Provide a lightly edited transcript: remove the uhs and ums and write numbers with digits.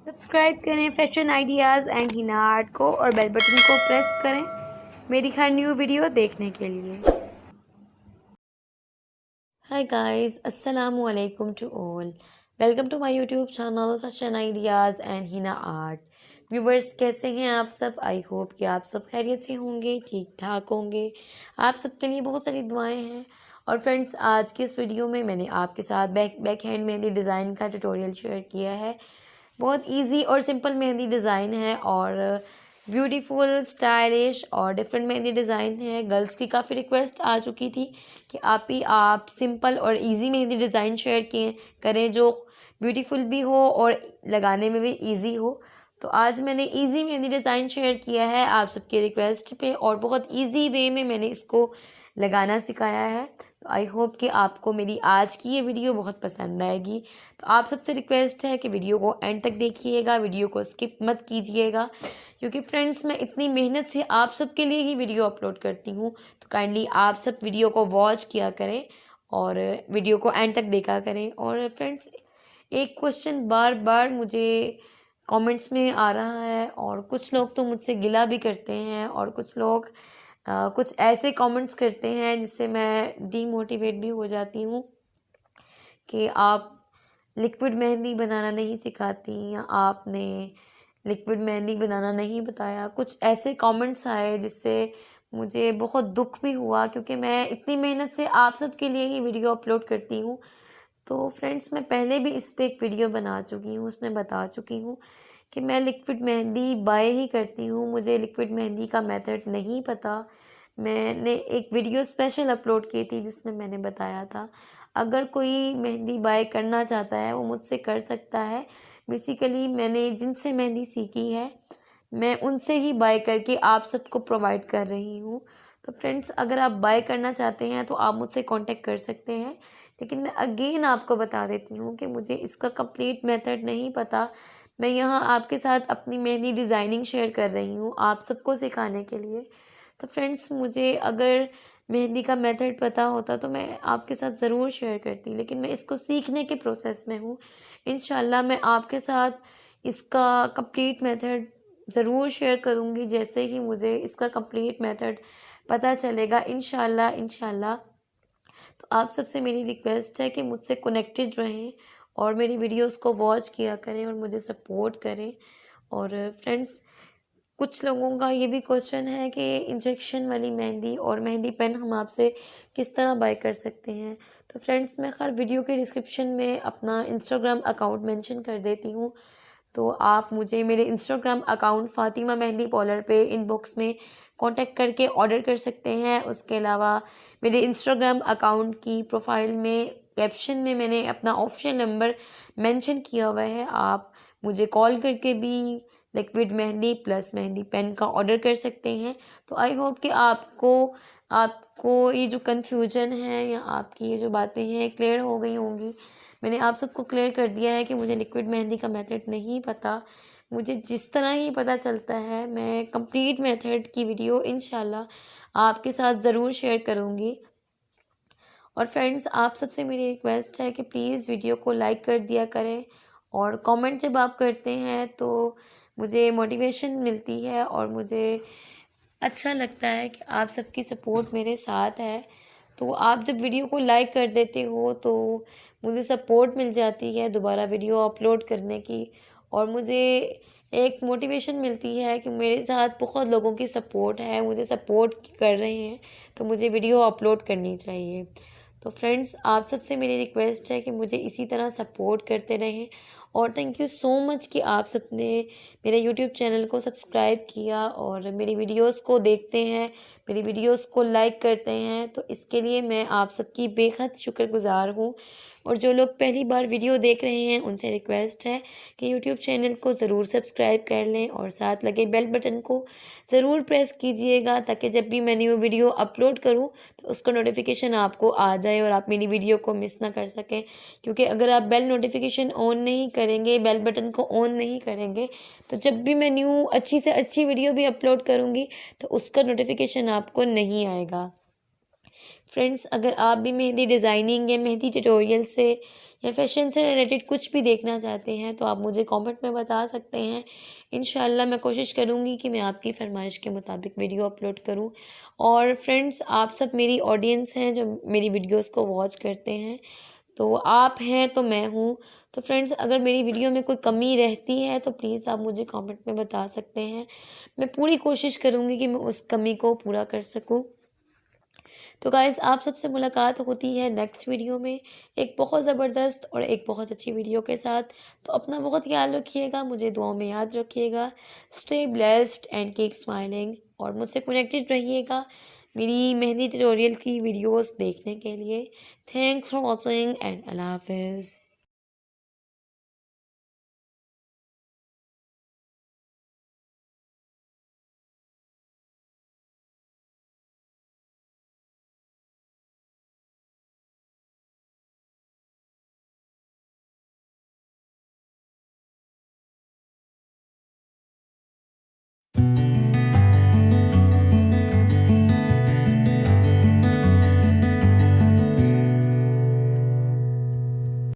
Subscribe करें fashion ideas and henna art को और बेल बटन को प्रेस करें मेरी हर न्यू वीडियो देखने के लिए। हाय गाइस, अस्सलामु अलैकुम to all. Welcome to my YouTube channel fashion ideas and henna art. Viewers, कैसे हैं आप सब? आई होप कि आप सब खैरियत से होंगे, ठीक ठाक होंगे। आप सबके लिए बहुत सारी दुआएं हैं। और फ्रेंड्स, आज के इस वीडियो में मैंने आपके साथ बैक हैंड मेहंदी डिज़ाइन का ट्यूटोरियल शेयर किया है। बहुत इजी और सिंपल मेहंदी डिज़ाइन है और ब्यूटीफुल, स्टाइलिश और डिफरेंट मेहंदी डिज़ाइन है। गर्ल्स की काफ़ी रिक्वेस्ट आ चुकी थी कि आप सिंपल और इजी मेहंदी डिज़ाइन शेयर करें जो ब्यूटीफुल भी हो और लगाने में भी इजी हो। तो आज मैंने इजी मेहंदी डिज़ाइन शेयर किया है आप सबके रिक्वेस्ट पे और बहुत इजी वे में मैंने इसको लगाना सिखाया है। तो आई होप कि आपको मेरी आज की ये वीडियो बहुत पसंद आएगी। तो आप सबसे रिक्वेस्ट है कि वीडियो को एंड तक देखिएगा, वीडियो को स्किप मत कीजिएगा, क्योंकि फ्रेंड्स मैं इतनी मेहनत से आप सबके लिए ही वीडियो अपलोड करती हूँ। तो काइंडली आप सब वीडियो को वॉच किया करें और वीडियो को एंड तक देखा करें। और फ्रेंड्स, एक क्वेश्चन बार बार मुझे कमेंट्स में आ रहा है और कुछ लोग तो मुझसे गिला भी करते हैं और कुछ लोग कुछ ऐसे कमेंट्स करते हैं जिससे मैं डीमोटिवेट भी हो जाती हूँ कि आप लिक्विड मेहंदी बनाना नहीं सिखाती या आपने लिक्विड मेहंदी बनाना नहीं बताया। कुछ ऐसे कमेंट्स आए जिससे मुझे बहुत दुख भी हुआ, क्योंकि मैं इतनी मेहनत से आप सबके लिए ही वीडियो अपलोड करती हूँ। तो फ्रेंड्स, मैं पहले भी इस पर एक वीडियो बना चुकी हूँ, उसमें बता चुकी हूँ कि मैं लिक्विड मेहंदी बाय ही करती हूँ। मुझे लिक्विड मेहंदी का मेथड नहीं पता। मैंने एक वीडियो स्पेशल अपलोड की थी जिसमें मैंने बताया था अगर कोई मेहंदी बाय करना चाहता है वो मुझसे कर सकता है। बेसिकली मैंने जिनसे मेहंदी सीखी है मैं उनसे ही बाय करके आप सबको प्रोवाइड कर रही हूँ। तो फ्रेंड्स, अगर आप बाय करना चाहते हैं तो आप मुझसे कांटेक्ट कर सकते हैं। लेकिन मैं अगेन आपको बता देती हूँ कि मुझे इसका कंप्लीट मेथड नहीं पता। मैं यहाँ आपके साथ अपनी मेहंदी डिज़ाइनिंग शेयर कर रही हूँ आप सबको सिखाने के लिए। तो फ्रेंड्स, मुझे अगर मेहंदी का मेथड पता होता तो मैं आपके साथ ज़रूर शेयर करती, लेकिन मैं इसको सीखने के प्रोसेस में हूँ। इंशाल्लाह मैं आपके साथ इसका कंप्लीट मेथड ज़रूर शेयर करूँगी जैसे ही मुझे इसका कंप्लीट मेथड पता चलेगा, इंशाल्लाह। तो आप सबसे मेरी रिक्वेस्ट है कि मुझसे कनेक्टेड रहें और मेरी वीडियोस को वॉच किया करें और मुझे सपोर्ट करें। और फ्रेंड्स, कुछ लोगों का ये भी क्वेश्चन है कि इंजेक्शन वाली मेहंदी और मेहंदी पेन हम आपसे किस तरह बाय कर सकते हैं। तो फ्रेंड्स, मैं हर वीडियो के डिस्क्रिप्शन में अपना इंस्टाग्राम अकाउंट मेंशन कर देती हूँ। तो आप मुझे मेरे Instagram account Fatima mehndi parlour पे इनबॉक्स में कांटेक्ट करके ऑर्डर कर सकते हैं। उसके अलावा मेरे इंस्टाग्राम अकाउंट की प्रोफाइल में कैप्शन में मैंने अपना ऑफिशियल नंबर मेंशन किया हुआ है। आप मुझे कॉल करके भी liquid mehndi plus mehndi pen का ऑर्डर कर सकते हैं। तो आई होप कि आपको ये जो कन्फ्यूजन है या आपकी ये जो बातें हैं क्लियर हो गई होंगी। मैंने आप सबको क्लियर कर दिया है कि मुझे लिक्विड मेहंदी का मेथड नहीं पता। मुझे जिस तरह ही पता चलता है मैं कंप्लीट मेथड की वीडियो इंशाल्लाह आपके साथ ज़रूर शेयर करूँगी। और फ्रेंड्स, आप सबसे मेरी रिक्वेस्ट है कि प्लीज़ वीडियो को लाइक कर दिया करें और कमेंट जब आप करते हैं तो मुझे मोटिवेशन मिलती है और मुझे अच्छा लगता है कि आप सबकी सपोर्ट मेरे साथ है। तो आप जब वीडियो को लाइक कर देते हो तो मुझे सपोर्ट मिल जाती है दोबारा वीडियो अपलोड करने की और मुझे एक मोटिवेशन मिलती है कि मेरे साथ बहुत लोगों की सपोर्ट है, मुझे सपोर्ट कर रहे हैं, तो मुझे वीडियो अपलोड करनी चाहिए। तो फ्रेंड्स, आप सबसे मेरी रिक्वेस्ट है कि मुझे इसी तरह सपोर्ट करते रहें और थैंक यू सो मच कि आप सबने मेरे यूट्यूब चैनल को सब्सक्राइब किया और मेरी वीडियोस को देखते हैं, मेरी वीडियोस को लाइक करते हैं। तो इसके लिए मैं आप सबकी बेहद शुक्रगुज़ार हूँ। और जो लोग पहली बार वीडियो देख रहे हैं उनसे रिक्वेस्ट है कि यूट्यूब चैनल को ज़रूर सब्सक्राइब कर लें और साथ लगे बेल बटन को ज़रूर प्रेस कीजिएगा, ताकि जब भी मैं न्यू वीडियो अपलोड करूं तो उसका नोटिफिकेशन आपको आ जाए और आप मेरी वीडियो को मिस ना कर सकें। क्योंकि अगर आप बेल नोटिफिकेशन ऑन नहीं करेंगे, बेल बटन को ऑन नहीं करेंगे, तो जब भी मैं न्यू अच्छी से अच्छी वीडियो भी अपलोड करूँगी तो उसका नोटिफिकेशन आपको नहीं आएगा। फ्रेंड्स, अगर आप भी मेहंदी डिज़ाइनिंग या मेहंदी ट्यूटोरियल से या फैशन से रिलेटेड कुछ भी देखना चाहते हैं तो आप मुझे कमेंट में बता सकते हैं। इंशाल्लाह मैं कोशिश करूँगी कि मैं आपकी फरमाइश के मुताबिक वीडियो अपलोड करूँ। और फ्रेंड्स, आप सब मेरी ऑडियंस हैं जो मेरी वीडियोस को वॉच करते हैं, तो आप हैं तो मैं हूँ। तो फ्रेंड्स, अगर मेरी वीडियो में कोई कमी रहती है तो प्लीज़ आप मुझे कमेंट में बता सकते हैं। मैं पूरी कोशिश करूँगी कि मैं उस कमी को पूरा कर सकूँ। तो गाइज़, आप सबसे मुलाकात होती है नेक्स्ट वीडियो में एक बहुत ज़बरदस्त और एक बहुत अच्छी वीडियो के साथ। तो अपना बहुत ख्याल रखिएगा, मुझे दुआओं में याद रखिएगा। Stay blessed and keep smiling, और मुझसे कनेक्टेड रहिएगा मेरी मेहंदी ट्यूटोरियल की वीडियोस देखने के लिए। थैंक्स फॉर वॉचिंग एंड अल्लाह हाफिज़।